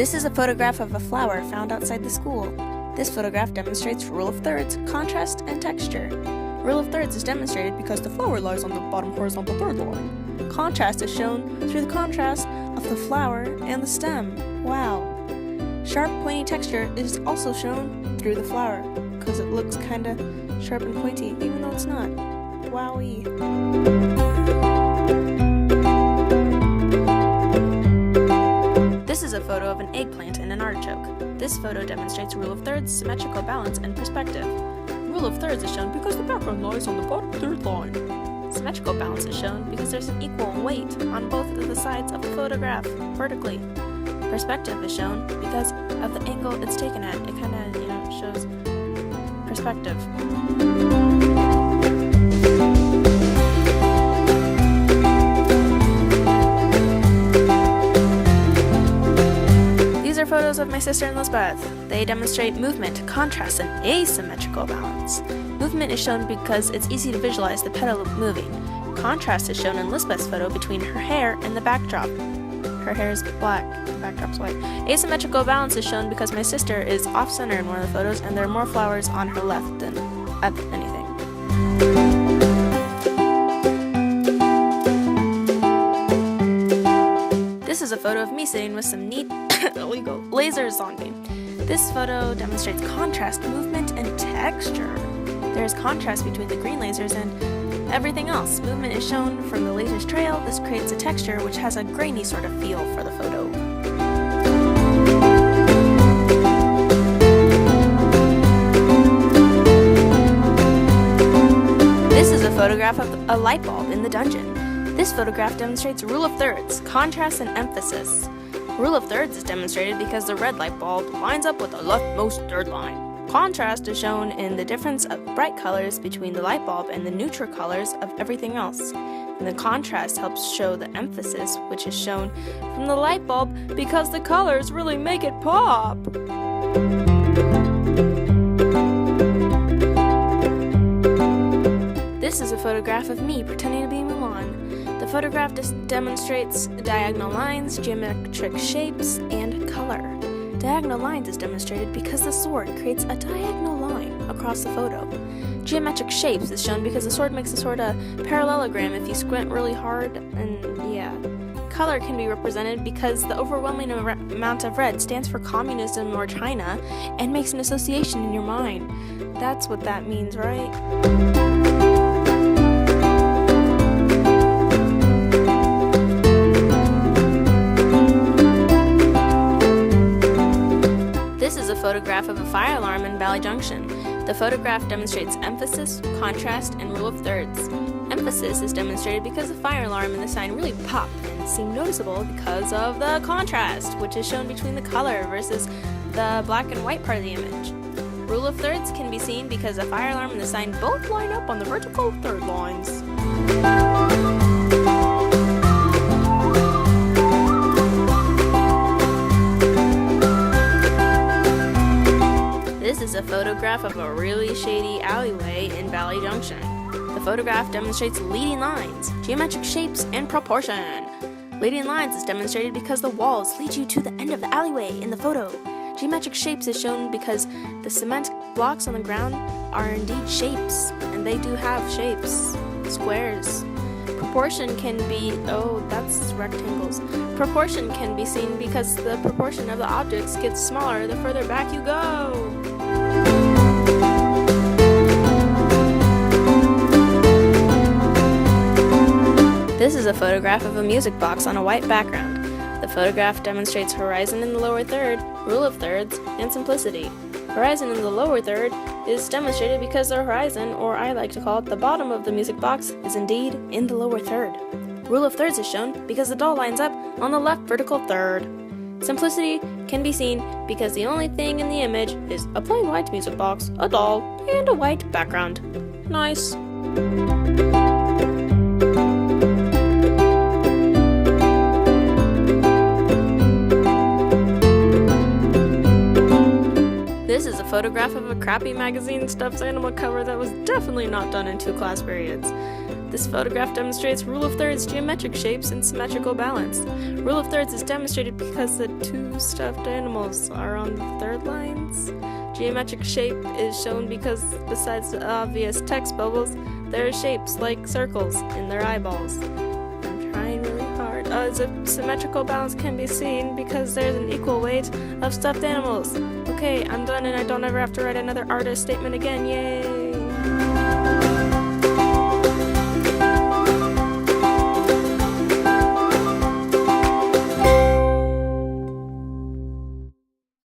This is a photograph of a flower found outside the school. This photograph demonstrates rule of thirds, contrast, and texture. Rule of thirds is demonstrated because the flower lies on the bottom horizontal third line. Contrast is shown through the contrast of the flower and the stem. Wow. Sharp, pointy texture is also shown through the flower because it looks kinda sharp and pointy, even though it's not. Wowee. This is a photo of an eggplant and an artichoke. This photo demonstrates rule of thirds, symmetrical balance, and perspective. Rule of thirds is shown because the background lies on the bottom third line. Symmetrical balance is shown because there's an equal weight on both of the sides of the photograph, vertically. Perspective is shown because of the angle it's taken at. It kind of, shows perspective. These are photos of my sister and Lisbeth. They demonstrate movement, contrast, and asymmetrical balance. Movement is shown because it's easy to visualize the petal moving. Contrast is shown in Lisbeth's photo between her hair and the backdrop. Her hair is black, the backdrop's white. Asymmetrical balance is shown because my sister is off-center in one of the photos and there are more flowers on her left than anything. This is a photo of me sitting with some neat illegal lasers on me. This photo demonstrates contrast, movement, and texture. There is contrast between the green lasers and everything else. Movement is shown from the laser's trail. This creates a texture which has a grainy sort of feel for the photo. This is a photograph of a light bulb in the dungeon. This photograph demonstrates rule of thirds, contrast, and emphasis. Rule of thirds is demonstrated because the red light bulb lines up with the leftmost third line. Contrast is shown in the difference of bright colors between the light bulb and the neutral colors of everything else. And the contrast helps show the emphasis, which is shown from the light bulb because the colors really make it pop. This is a photograph of me pretending to be Mulan. The photograph demonstrates diagonal lines, geometric shapes, and color. Diagonal lines is demonstrated because the sword creates a diagonal line across the photo. Geometric shapes is shown because the sword makes a sort of parallelogram if you squint really hard, and yeah. Color can be represented because the overwhelming amount of red stands for communism or China and makes an association in your mind. That's what that means, right? This is a photograph of a fire alarm in Valley Junction. The photograph demonstrates emphasis, contrast, and rule of thirds. Emphasis is demonstrated because the fire alarm and the sign really pop and seem noticeable because of the contrast, which is shown between the color versus the black and white part of the image. Rule of thirds can be seen because the fire alarm and the sign both line up on the vertical third lines. This is a photograph of a really shady alleyway in Valley Junction. The photograph demonstrates leading lines, geometric shapes, and proportion. Leading lines is demonstrated because the walls lead you to the end of the alleyway in the photo. Geometric shapes is shown because the cement blocks on the ground are indeed shapes, and they do have shapes, squares. Proportion can be, that's rectangles. Proportion can be seen because the proportion of the objects gets smaller the further back you go. This is a photograph of a music box on a white background. The photograph demonstrates horizon in the lower third, rule of thirds, and simplicity. Horizon in the lower third is demonstrated because the horizon, or I like to call it the bottom of the music box, is indeed in the lower third. Rule of thirds is shown because the doll lines up on the left vertical third. Simplicity can be seen because the only thing in the image is a plain white music box, a doll, and a white background. Nice. This is a photograph of a crappy magazine stuffed animal cover that was definitely not done in 2 class periods. This photograph demonstrates rule of thirds, geometric shapes, and symmetrical balance. Rule of thirds is demonstrated because the two stuffed animals are on the third lines. Geometric shape is shown because, besides the obvious text bubbles, there are shapes like circles in their eyeballs. I'm trying really hard. The symmetrical balance can be seen because there's an equal weight of stuffed animals. Okay, I'm done and I don't ever have to write another artist statement again. Yay!